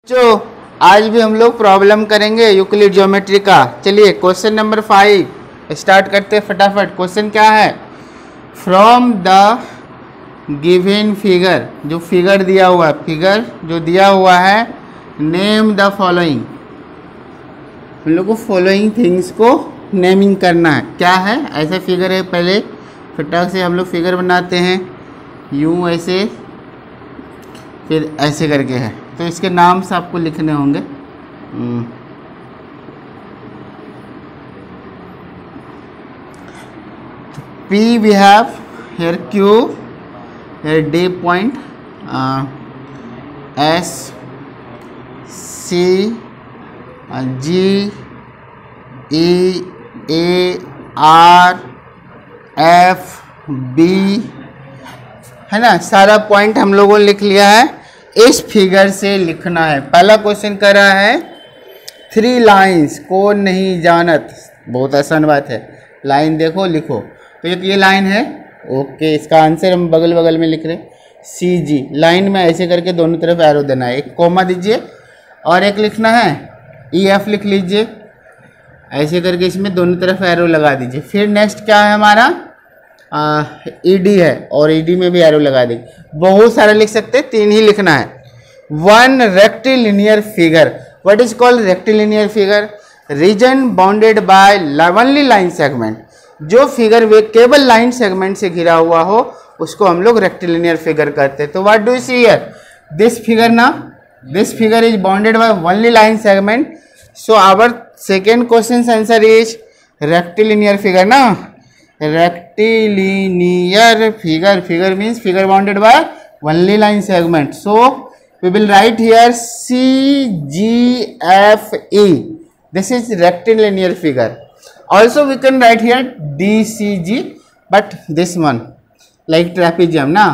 बच्चों आज भी हम लोग प्रॉब्लम करेंगे यूक्लिड ज्योमेट्री का। चलिए क्वेश्चन नंबर 5 स्टार्ट करते हैं फटाफट। क्वेश्चन क्या है? फ्रॉम द गिवन फिगर, जो फिगर दिया हुआ है, फिगर जो दिया हुआ है, नेम द फॉलोइंग। हम लोग को फॉलोइंग थिंग्स को नेमिंग करना है। क्या है? ऐसा फिगर है, पहले फटाक से हम लोग फिगर बनाते हैं, यूं ऐसे, फिर ऐसे करके है, तो इसके नाम से आपको लिखने होंगे। P we have here Q, here D point, S, C, G, E, A, R, F, B, है ना। सारा पॉइंट हम लोगों ने लिख लिया है। इस फिगर से लिखना है। पहला क्वेश्चन कर रहा है 3 लाइन्स को नहीं जानत। बहुत आसान बात है, लाइन देखो लिखो। तो ये लाइन है, ओके, इसका आंसर हम बगल बगल में लिख रहे हैं सी जी। लाइन में ऐसे करके दोनों तरफ एरो देना है, एक कॉमा दीजिए और एक लिखना है ई एफ लिख लीजिए, ऐसे करके इसमें दोनों तरफ एरो लगा दीजिए। फिर नेक्स्ट क्या है हमारा? ईडी है और ईडी में भी एरो लगा देंगे। बहुत सारा लिख सकते हैं, 3 ही लिखना है। 1 rectilinear figure. What is called rectilinear figure? Reason bounded by only line segment. जो फिगर वे केवल लाइन सेगमेंट से घिरा हुआ हो उसको हम लोग रेक्टिलिनियर फिगर करते हैं। तो what do you see here? This figure ना, this figure is bounded by only line segment, so our second question answer is rectilinear figure ना। Rectilinear figure, figure means figure bounded by only line segment, so we will write here CGFE. This is rectilinear figure. Also we can write here DCG, but this one like trapezium na,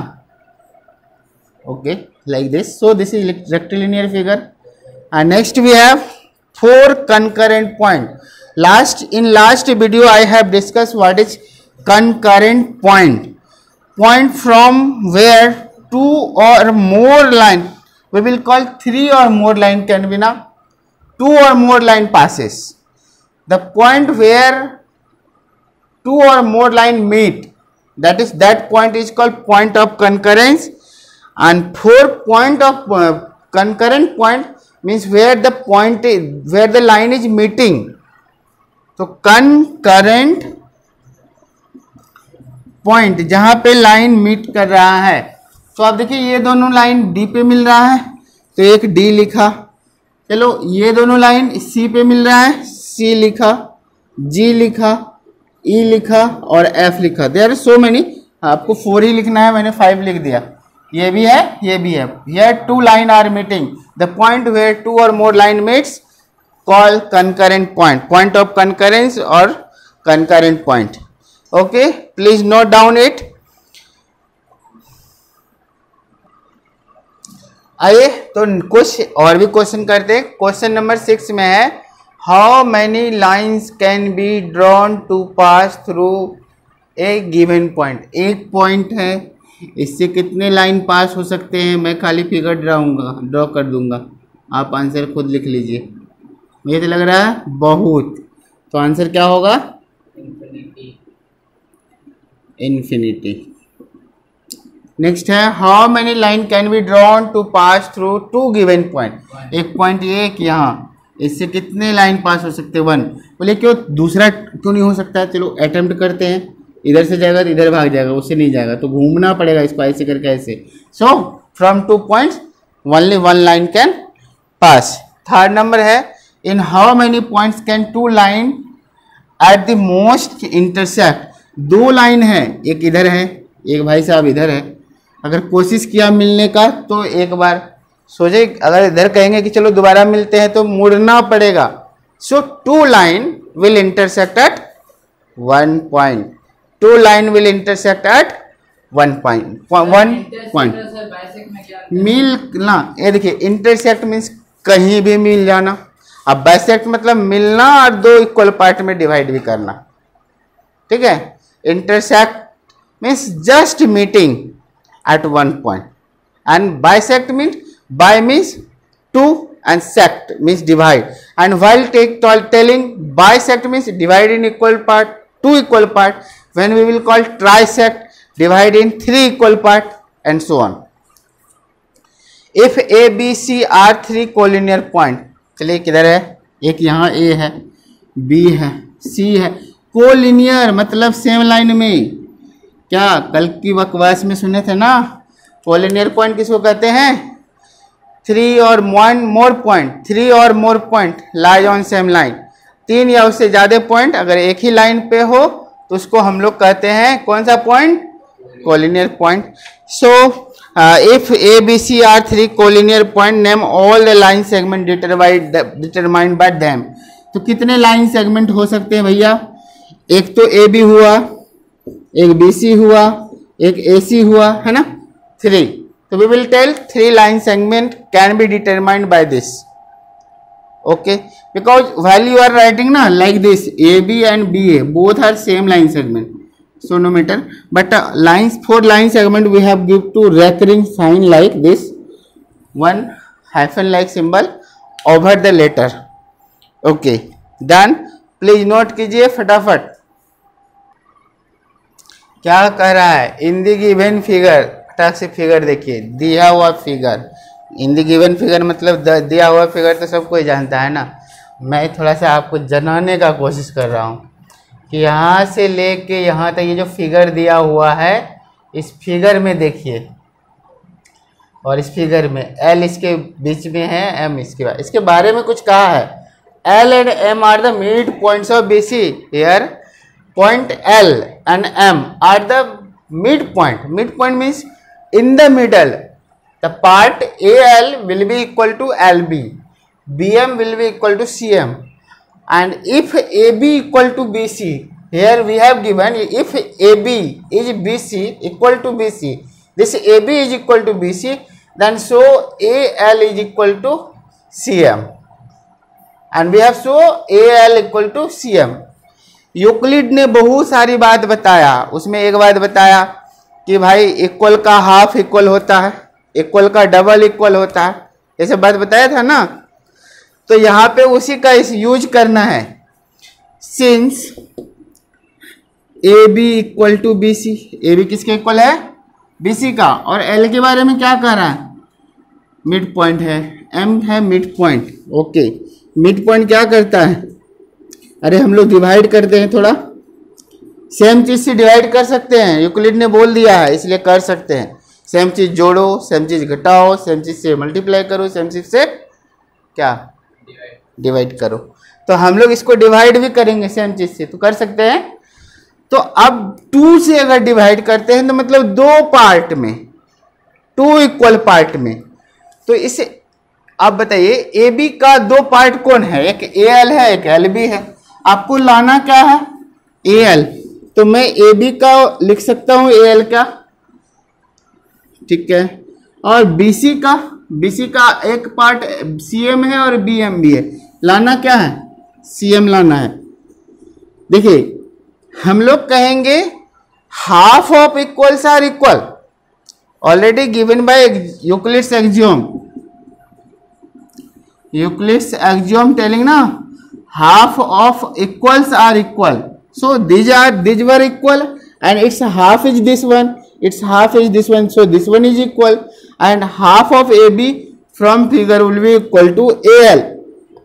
okay, like this. So this is rectilinear figure. And next we have 4 concurrent point. In last video I have discussed what is concurrent point. Point from where 2 or more line, we will call 3 or more line can be na, 2 or more line passes. The point where 2 or more line meet, that point is called point of concurrence. And 4 point of concurrent point means where the point is, where the line is meeting. तो concurrent point जहां पे line meet कर रहा है। तो आप देखिए ये दोनों लाइन डी पे मिल रहा है, तो एक डी लिखा। चलो ये दोनों लाइन सी पे मिल रहा है, सी लिखा, जी लिखा, ई लिखा और एफ लिखा। देयर आर सो मेनी, आपको 4 ही लिखना है, मैंने 5 लिख दिया। ये भी है, ये भी है। Here 2 line are meeting, the point where 2 or more line meets call concurrent point, point of concurrence or concurrent point. Okay, please note down it. आइए तो कुछ और भी क्वेश्चन करते हैं। क्वेश्चन नंबर 6 में है how many lines can be drawn to pass through a given point. एक पॉइंट है, इससे कितने लाइन पास हो सकते हैं? मैं खाली फिगर ड्रॉ कर दूंगा, आप आंसर खुद लिख लीजिए। मुझे तो लग रहा है बहुत, तो आंसर क्या होगा? इन्फिनिटी। नेक्स्ट है how many line can be drawn to pass through 2 given point. एक पॉइंट ये एक यहाँ, इससे कितने लाइन पास हो सकते हैं? 1। बोले क्यों, दूसरा क्यों नहीं हो सकता? चलो अटेम्प्ट करते हैं। इधर से जाएगा तो इधर भाग जाएगा, उससे नहीं जाएगा, तो घूमना पड़ेगा इसको ऐसे करके ऐसे। So from 2 points only 1 line can pass. Third number है in how many points can 2 line at the most intersect. 2 line है, एक इधर है, एक भाई साहब इधर है। अगर कोशिश किया मिलने का तो एक बार सोचे, अगर इधर कहेंगे कि चलो दोबारा मिलते हैं तो मुड़ना पड़ेगा। सो 2 line will intersect at 1 point. 2 line will intersect at 1 point. मिलना, ये देखिए इंटरसेक्ट मीन्स कहीं भी मिल जाना। अब बाइसेक्ट मतलब मिलना और 2 इक्वल पार्ट में डिवाइड भी करना, ठीक है। Intersect means just meeting at 1 point, and bisect means by means 2 and sect means divide, and while telling bisect means divide in equal part, 2 equal part. When we will call trisect, divide in 3 equal part, and so on. If A, B, C are 3 collinear point, चलिए किधर है, एक यहाँ A है, B है, C है, collinear मतलब same line में। क्या कल की बकवास में सुने थे ना, कोलिनियर पॉइंट किसको कहते हैं, 3 और मोर पॉइंट, 3 और more point lies on same line, 3 या उससे ज़्यादा पॉइंट अगर एक ही लाइन पे हो तो उसको हम लोग कहते हैं कौन सा point, collinear point. So if A, B, C are 3 collinear point, name all the line segment determined by them। तो कितने लाइन सेगमेंट हो सकते हैं भैया, एक तो AB हुआ, एक BC हुआ, एक AC हुआ, है ना, 3। तो we will tell 3 line segment can be determined by this, okay, because while you are writing na like this, AB and BA both are same line segment, so no matter, but lines for line segment we have give to recurring sign like this, one hyphen like symbol over the letter, okay। then please note कीजिए फटाफट क्या कह रहा है, इन the given figure, फटाक से figure देखिए, दिया हुआ figure, in the given figure मतलब दिया हुआ फिगर तो सब कोई जानता है ना, मैं थोड़ा सा आपको जनाने का कोशिश कर रहा हूँ कि यहाँ से लेके यहाँ तक ये जो फिगर दिया हुआ है, इस फिगर में देखिए, और इस फिगर में L इसके बीच में है, M इसके बाद, इसके बारे में कुछ कहा है, L and M are the mid points of BC, here point L and M are the midpoint, midpoint means in the middle, the part AL will be equal to LB, BM will be equal to CM, and if AB equal to BC, here we have given if AB is BC equal to BC, this AB is equal to BC, then so AL is equal to CM, and we have so AL equal to CM। Euclid ने बहुत सारी बात बताया, उसमें एक बात बताया कि भाई इक्वल का हाफ इक्वल होता है, इक्वल का डबल इक्वल होता है, ऐसे बात बताया था ना। तो यहाँ पे उसी का इस यूज करना है, since A B equal to B C, A B किसके इक्वल है, बी सी का, और एल के बारे में क्या कह रहा है, मिड पॉइंट है, एम है mid point, okay. Mid point क्या करता है, अरे हम लोग डिवाइड करते हैं, थोड़ा सेम चीज से डिवाइड कर सकते हैं, यूक्लिड ने बोल दिया है इसलिए कर सकते हैं, सेम चीज जोड़ो, सेम चीज घटाओ, सेम चीज से मल्टीप्लाई करो, सेम चीज से क्या डिवाइड करो। तो हम लोग इसको डिवाइड भी करेंगे सेम चीज से, तो कर सकते हैं। तो अब 2 से अगर डिवाइड करते हैं तो मतलब 2 पार्ट में, 2 इक्वल पार्ट में, तो इसे आप बताइए ए बी का 2 पार्ट कौन है, एक ए एल है, एक एल बी है, आपको लाना क्या है, ए एल, तो मैं ए बी का लिख सकता हूं ए एल का, ठीक है, और बी सी का एक पार्ट सी एम है और बी एम भी है, लाना क्या है, सी एम लाना है। देखिए हम लोग कहेंगे half of equals are equal, already given by Euclid's axiom, Euclid's axiom telling ना half of equals are equal, so these were equal and its half is this one, its half is this one, so this one is equal, and half of AB from figure will be equal to AL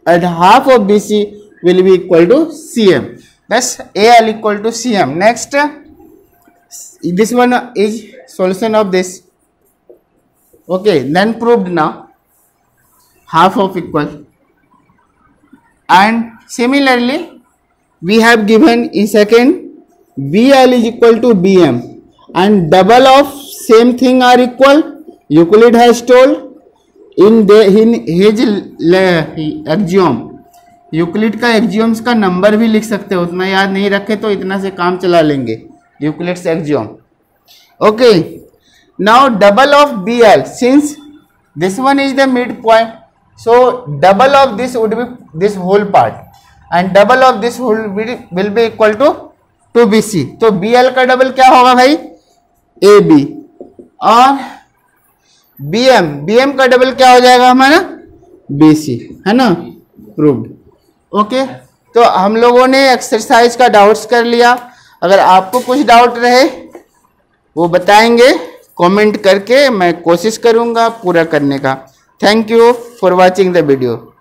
and half of BC will be equal to CM, thus AL equal to CM। next this one is solution of this, okay, then proved now half of equal, and similarly we have given in second BL is equal to BM and double of same thing are equal, Euclid has told in his axiom, Euclid का एक्सियोम्स का number भी लिख सकते हो, उतना याद नहीं रखे तो इतना से काम चला लेंगे, Euclid's axiom, okay. Now double of BL, since this one is the midpoint, so double of this would be this whole part and double of this will be equal to 2BC, तो BL का double क्या होगा भाई, AB, और BM का double क्या हो जाएगा हमारा, BC, है ना, प्रूव्ड। ओके, तो हम लोगों ने एक्सरसाइज का डाउट्स कर लिया। अगर आपको कुछ डाउट रहे वो बताएंगे कमेंट करके, मैं कोशिश करूंगा पूरा करने का। Thank you for watching the video.